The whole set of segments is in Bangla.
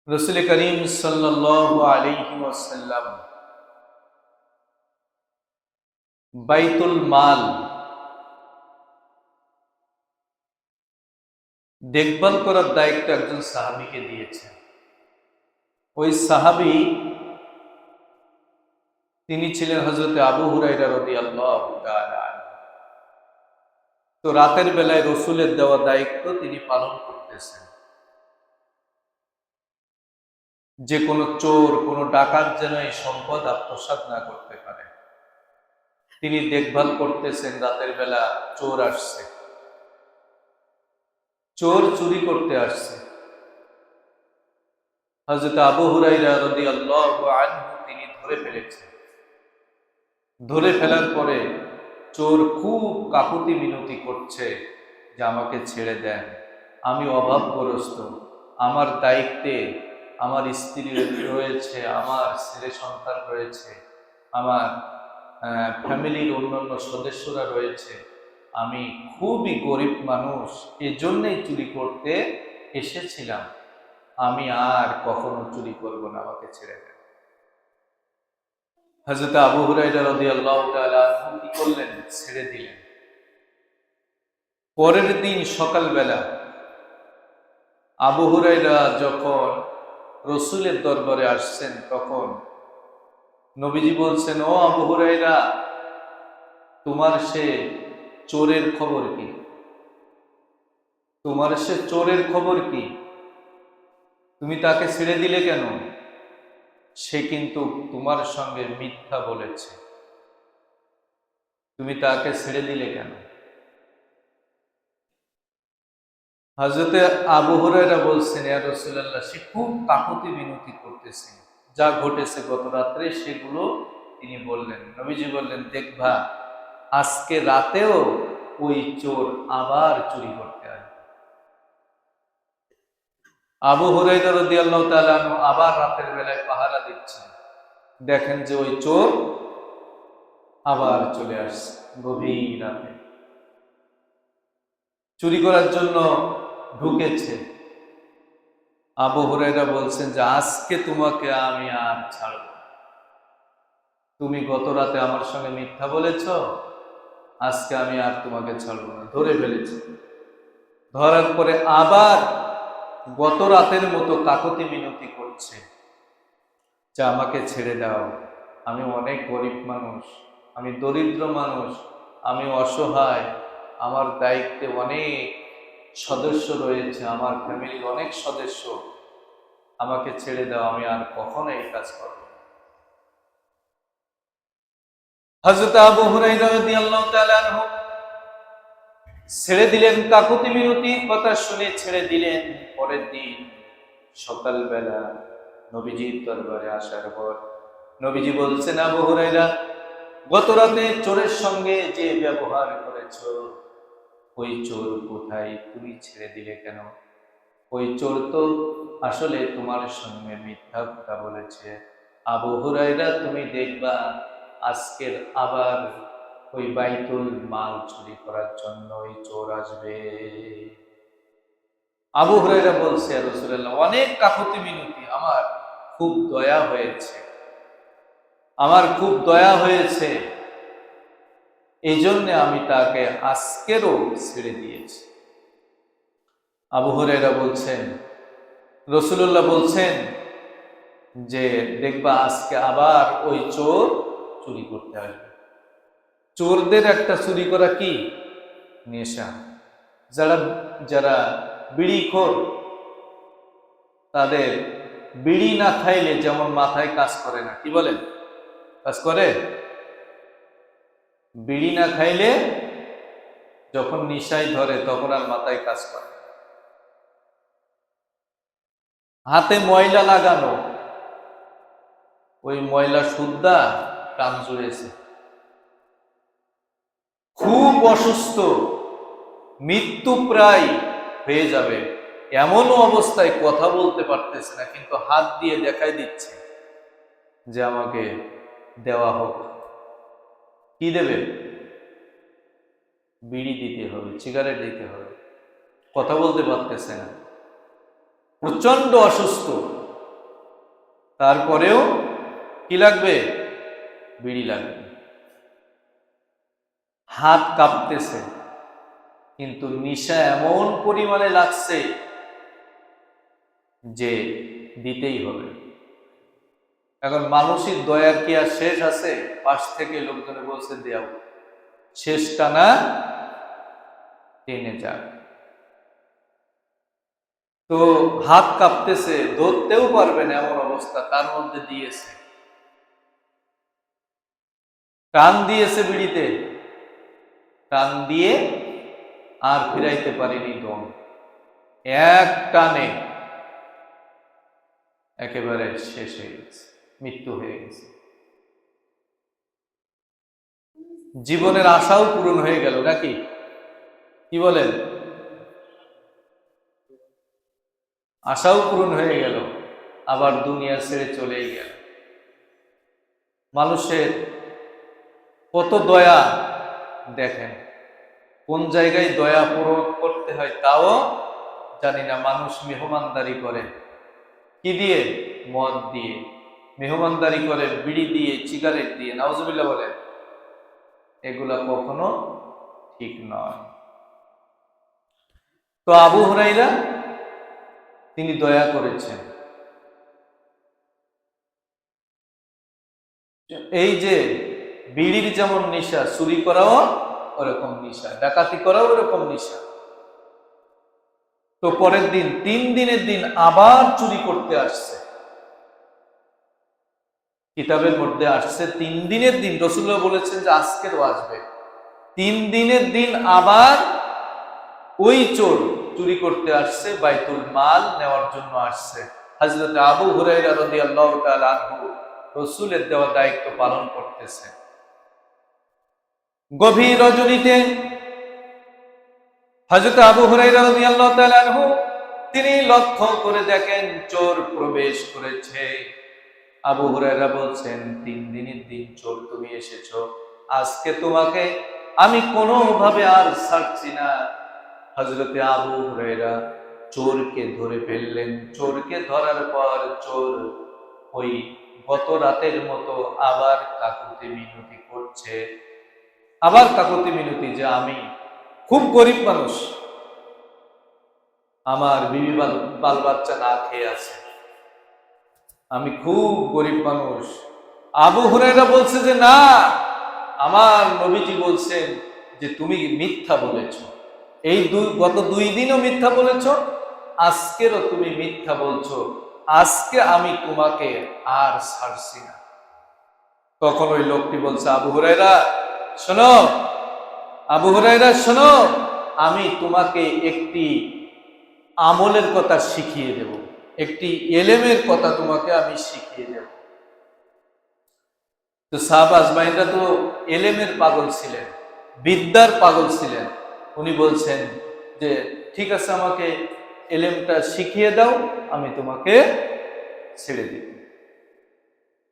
রসুল করিম সাল্লাল্লাহু আলাইহি ওয়াসাল্লাম বাইতুল মাল দেখভাল করার দায়িত্ব একজন সাহাবীকে দিয়েছেন। ওই সাহাবী তিনি ছিলেন হযরত আবু হুরায়রা রাদিয়াল্লাহু তাআলা আনহু। তো রাতের বেলায় রসুলের দেওয়া দায়িত্ব তিনি পালন করতেছেন। যে কোনো চোর, কোনো ডাকাত যেন এই সম্পদ আত্মসাৎ না করতে পারে, তিনি দেখভাল করতেছেন। রাতের বেলা চোর আসছে, চোর চুরি করতে আসছে। হযরত আবু হুরায়রা রাদিয়াল্লাহু আনহু তিনি ধরে ফেলেছেন। ধরে ফেলার পরে চোর খুব কাকুতি মিনতি করছে যে আমাকে ছেড়ে দেন, আমি অভাবগ্রস্ত, আমার দায়িত্বে আমার স্ত্রী রয়েছে, আমার ছেলে সন্তান রয়েছে, আমার ফ্যামিলির অন্যান্য সদস্যরা রয়েছে, আমি খুবই গরিব মানুষ, এজন্যই চুরি করতে এসেছিলাম, আমি আর কখনো চুরি করব না, আমাকে ছেড়ে দেন। হযরত আবু হুরায়রা রাদিয়াল্লাহু তাআলা আনহু কি করলেন? ছেড়ে দিলেন। পরের দিন সকালবেলা আবু হুরায়রা যখন রসুলের দরবারে আসছেন, তখন নবীজি বলছেন, ও আবু হুরায়রা, তোমার সে চোরের খবর কি? তোমার সে চোরের খবর কি? তুমি তাকে ছেড়ে দিলে কেন? সে কিন্তু তোমার সঙ্গে মিথ্যা বলেছে, তুমি তাকে ছেড়ে দিলে কেন? হযরতে আবু হুরায়রা বলছেন, ইয়া রাসূলুল্লাহ, সে খুব কাকুতি মিনতি করতেছে, যা ঘটেছে গত রাত্রে সেগুলো তিনি বললেন। নবীজি বললেন, দেখবা আজকে রাতেও ওই চোর আবার চুরি করতে আসবে। আবু হুরায়রা রাদিয়াল্লাহু তাআলা আনহু আবার রাতের বেলায় পাহারা দিচ্ছেন, দেখেন যে ওই চোর আবার চলে আসছে গভীর রাতে, চুরি করার জন্য ঢুকেছে। আবু হুরায়রা বলছেন যে আজকে তোমাকে আমি আর ছাড়ব না, তুমি গত রাতে আমার সঙ্গে মিথ্যা বলেছ, আজকে আমি আর তোমাকে ছাড়ব না। ধরে ফেলেছি, ধরার পরে আবার গত রাতের মতো কাকুতি মিনতি করছে যে আমাকে ছেড়ে দাও, আমি অনেক গরিব মানুষ, আমি দরিদ্র মানুষ, আমি অসহায়, আমার দায়িত্বে অনেক সদস্য রয়েছে, আমার ফ্যামিলির অনেক সদস্য, আমাকে ছেড়ে দাও, আমি আর কখনো এই কাজ করব না। হযরত আবু হুরায়রা রাদিয়াল্লাহু তাআলা আনহু ছেড়ে দিলেন, কাকুতি মিনতির কথা শুনে ছেড়ে দিলেন। পরের দিন সকালবেলা নবীজির দরবারে আসার পর নবীজি বলছেন, আবু হুরায়রা, গত রাতে চোরের সঙ্গে যে ব্যবহার করেছো, ওই চোর কোথায়? তুমি ছেড়ে দিলে কেন? ওই চোর তো আসলে তোমার সঙ্গে মিথ্যা কথা বলেছে। আবু হুরায়রা, তুমি দেখবা আজকের আবার ওই বাইতুল মাল চুরি করার জন্য ওই চোর আসবে। আবু হুরায়রা বলছে, ইয়া রাসূলুল্লাহ, অনেক কাকুতি মিনতি, আমার খুব দয়া হয়েছে, আমার খুব দয়া হয়েছে, এই জন্য আমি তাকে আজকেরও ছেড়ে দিয়েছি। আবু হুরায়রা বলছেন, রাসূলুল্লাহ বলছেন যে দেখবা আজকে আবার ওই চোর চুরি করতে আসবে। চোরদের একটা চুরি করা কি? নেশা। যারা যারা বিড়িখোর, তাদের বিড়ি না খাইলে যেমন মাথায় কাজ করে না, কি বলেন? কাজ করে? বিড়ি না খাইলে যখন নিশায় ধরে তখন আর মাথায় কাজ করে। হাতে ময়লা লাগানো, ওই ময়লা সুদ্ধা কান জুড়েছে, খুব অসুস্থ, মৃত্যু প্রায় হয়ে যাবে, এমনও অবস্থায় কথা বলতে পারতেছে না, কিন্তু হাত দিয়ে দেখাই দিচ্ছে যে আমাকে দেওয়া হোক। কি দেবে? বিড়ি দিতে হবে, সিগারেট দিতে হবে। কথা বলতে পারতেছে না, প্রচন্ড অসুস্থ। তারপরেও কি লাগবে? বিড়ি লাগবে। হাত কাঁপতেছে, কিন্তু নেশা এমন পরিমাণে লাগছে যে দিতেই হবে। এখন মানুষের দয়ার কি আর শেষ আছে? পাশ থেকে লোকজনে বলছে দেও, শেষটা না টেনে যাক। তো হাত কাঁপতেছে, ধরতেও পারবে না এমন অবস্থা, তার মধ্যে দিয়েছে, টান দিয়েছে বিড়িতে, টান দিয়ে আর ফিরাইতে পারিনি দম, এক টানে একেবারে শেষ হয়ে গেছে, মৃত্যু হয়ে গেছে। জীবনের আশাও পূরণ হয়ে গেল নাকি? কি বলেন? আশাও পূরণ হয়ে গেল, আবার দুনিয়া ছেড়ে চলেই গেল। মানুষের কত দয়া দেখেন, কোন জায়গায় দয়া পূরণ করতে হয় তাও জানি না। মানুষ মেহমানদারি করে কি দিয়ে? মদ দিয়ে। মেহমানদারি করে বিড়ি দিয়ে, সিগারেট দিয়ে, নাউজুবিল্লাহ বলেন। এগুলা কখনো ঠিক নয়। তো আবু হুরায়রা তিনি দয়া করেছেন। এই যে বিড়ির যেমন নেশা, চুরি করাও ওরকম নেশা, ডাকাতি করাও ওরকম নেশা। তো পরের দিন, 3 দিনের দিন আবার চুরি করতে আসছে। কিতাবের মধ্যে আসছে 3 দিনের দিন, রাসূলুল্লাহ বলেছেন যে আজকেরও আসবে। 3 দিনের দিন আবার ওই চোর চুরি করতে আসছে, বাইতুল মাল নেওয়ার জন্য আসছে। হযরত আবু হুরায়রা রাদিয়াল্লাহু তাআলা আনহু রাসূলের দেওয়া দায়িত্ব পালন করতেছে। গভীর রজনীতে হযরত আবু হুরায়রা রাদিয়াল্লাহু তাআলা আনহু তিনি লক্ষ্য করে দেখেন চোর প্রবেশ করেছে। আবু হুরায়রা বলছেন, 3 দিনের দিন চোর তুমি এসেছো, আজকে তোমাকে আমি কোনোভাবে আর ছাড়ছি না। হযরতে আবু হুরায়রা চোরকে ধরে ফেললেন। চোরকে ধরার পর চোর ওই গত রাতের মতো আবার কাকুতি মিনতি করছে, আবার কাকুতি মিনতি যে আমি খুব গরিব মানুষ, আমার বিবি বাল বাচ্চা না খেয়ে আছে, আমি খুব গরিব মানুষ। আবু হুরায়রা বলছে যে না, আমার নবীজি বলছেন যে তুমি মিথ্যা বলেছ, এই গত 2 দিনও মিথ্যা বলেছ, আজকেরও তুমি মিথ্যা বলছো, আজকে আমি তোমাকে আর ছাড়ছি না। তখন ওই লোকটি বলছে, আবু হুরায়রা শোনো, আবু হুরায়রা শোনো, আমি তোমাকে একটি আমলের কথা শিখিয়ে দেব, একটি এলেমের কথা তোমাকে আমি শিখিয়ে দেব। তো সাহাবা আজমাইনরা তো এলেমের পাগল ছিলেন, বিদ্যার পাগল ছিলেন। উনি বলছেন যে ঠিক আছে, আমাকে এলেমটা শিখিয়ে দাও, আমি তোমাকে ছেড়ে দিব।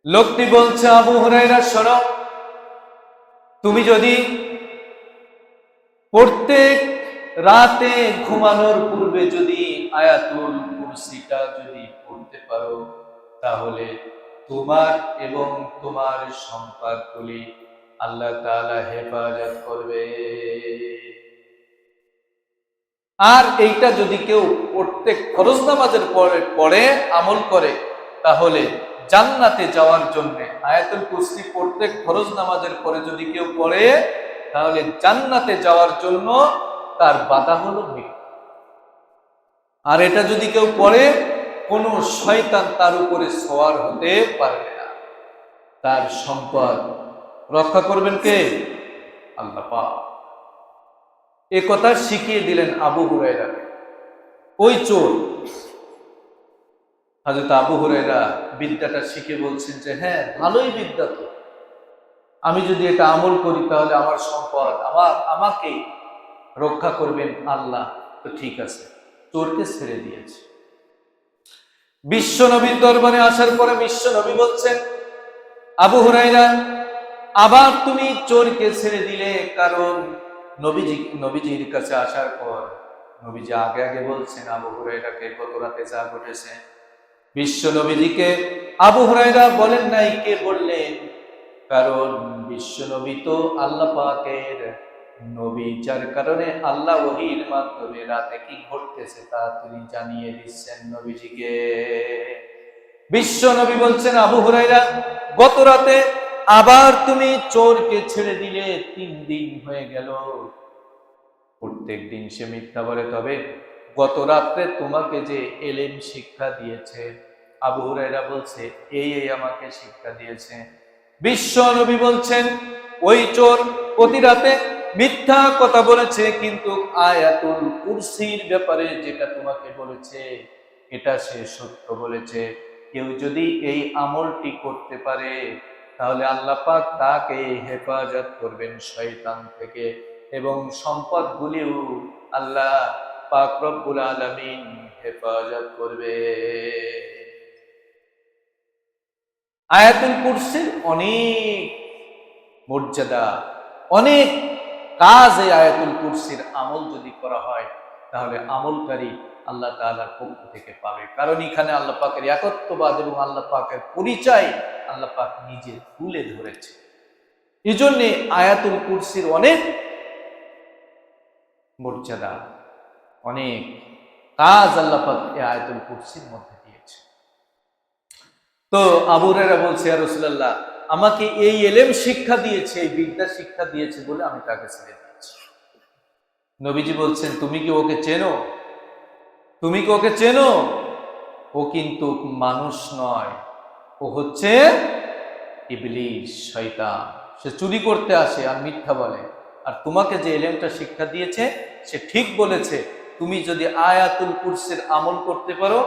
লোকটি বলছে, আবু হুরায়রা শোনো, তুমি যদি প্রত্যেক রাতে ঘুমানোর পূর্বে যদি আয়াতুল কুরসিটা যদি পড়তে পারো, তাহলে তোমার এবং তোমার সম্পদগুলি আল্লাহ তাআলা হেফাজত করবে। আর এইটা যদি কেউ প্রত্যেক ফরজ নামাজের পরে পড়ে আমল করে, তাহলে জান্নাতে যাওয়ার জন্য আয়াতুল কুরসি প্রত্যেক ফরজ নামাজের পরে যদি কেউ পড়ে, তাহলে জান্নাতে যাওয়ার জন্য তার বাধা হলো মৃত্যু। আর এটা যদি কেউ পড়ে, কোনো শয়তান তার উপরে সওয়ার হতে পারবে না। তার সম্পদ রক্ষা করবেন কে? আল্লাহ পাক। এ কথা শিখিয়ে দিলেন আবু হুরায়রাকে। ওই চোর হযরত আবু হুরায়রা বিদ্যাটা শিখে বলছেন যে হ্যাঁ, ভালোই বিদ্যা তো, আমি যদি এটা আমল করি তাহলে আমার সম্পদ, আমাকে রক্ষা করবেন আল্লাহ, তো ঠিক আছে। চোরকে ছেড়ে দিয়েছে। বিশ্ব নবীর দরবারে আসার পরে বিশ্ব নবী বলছেন, আবু হুরায়রা আবার তুমি চোরকে ছেড়ে দিলে, কারণ নবীজির কাছে আসার পর নবীজি আগে আগে বলছেন আবু হুরায়রাকে গত রাতে যা ঘটেছে। বিশ্ব নবীজিকে আবু হুরায়রা বলেন নাই, কে বললেন? কারণ বিশ্বনবী তো আল্লাহ পাকের নবী, যার কারণে আল্লাহ ওহীর মাধ্যমে রাতে কি ঘটতেছে তা তিনি জানিয়ে দিচ্ছেন নবীজিকে। বিশ্বনবী বলছেন, আবু হুরায়রা, গত রাতে আবার তুমি চোরকে ছেড়ে দিলে, 3 দিন হয়ে গেল। প্রত্যেক দিন সে মিথ্যা বলে, তবে গত রাত্রে তোমাকে যে এলেম শিক্ষা দিয়েছে, আবু হুরায়রা বলছে, এই আমাকে শিক্ষা দিয়েছে। বিশ্ব নবী বলছেন, ওই চোর প্রতি রাতে মিথ্যা কথা বলেছে, কিন্তু আয়াতুল কুরসির ব্যাপারে যেটা তোমাকে বলেছে এটা সে সত্য বলেছে। কেউ যদি এই আমলটি করতে পারে তাহলে আল্লাহ পাক তাকে হেফাজত করবেন শয়তান থেকে, এবং সম্পদগুলিও আল্লাহ পাক রব্বুল আলামিন হেফাজত করবে। আয়াতুল কুরসির অনেক মর্যাদা, অনেক কাজ এই আয়াতুল কুরসির আমল যদি করা হয় তাহলে আমলকারী আল্লাহ তাআলার পক্ষ থেকে পাবে। কারণ এখানে আল্লাহ পাকের একত্ববাদ এবং আল্লাহ পাকের পরিচয় আল্লাহ পাক নিজে তুলে ধরেছে। এই জন্যে আয়াতুল কুরসির অনেক মর্যাদা, অনেক কাজ আল্লাহ পাক এই আয়াতুল কুরসির মধ্যে দিয়েছে। তো আবু হুরায়রা বলছে, ইয়া রাসূলুল্লাহ, আমাকে এই ইলম শিক্ষা দিয়েছে, এই বিদ্যা শিক্ষা দিয়েছে বলে আমি তাকে ছেড়ে দিয়েছি। নবীজি বলছেন, তুমি কি ওকে চেনো? তুমি কি ওকে চেনো? ও কিন্তু মানুষ নয়, ও হচ্ছে ইবলিস, শয়তান। সে চুরি করতে আসে আর মিথ্যা বলে। আর তোমাকে যে ইলমটা শিক্ষা দিয়েছে সে ঠিক বলেছে, তুমি যদি আয়াতুল কুরসির আমল করতে পারো,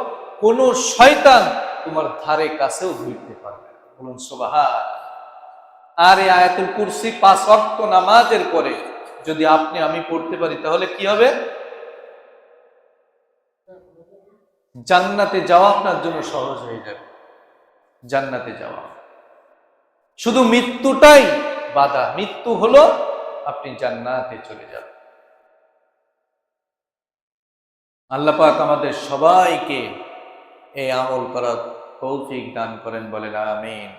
কোন শয়তান তোমার ধারে কাছেও ধরতে পারবে না। বলুন সুবহান। আর এই আয়াতুল কুরসি 5 ওয়াক্ত নামাজের পরে যদি আপনি আমি পড়তে পারি তাহলে কি হবে? জান্নাতে যাওয়া আপনার জন্য সহজ হয়ে যাবে। জান্নাতে যাওয়া, শুধু মৃত্যুটাই বাধা। মৃত্যু হলো আপনি জান্নাতে চলে যাবেন। আল্লাহ পাক আমাদের সবাইকে এই আমল করার তৌফিক দান করেন, বলেন আমিন।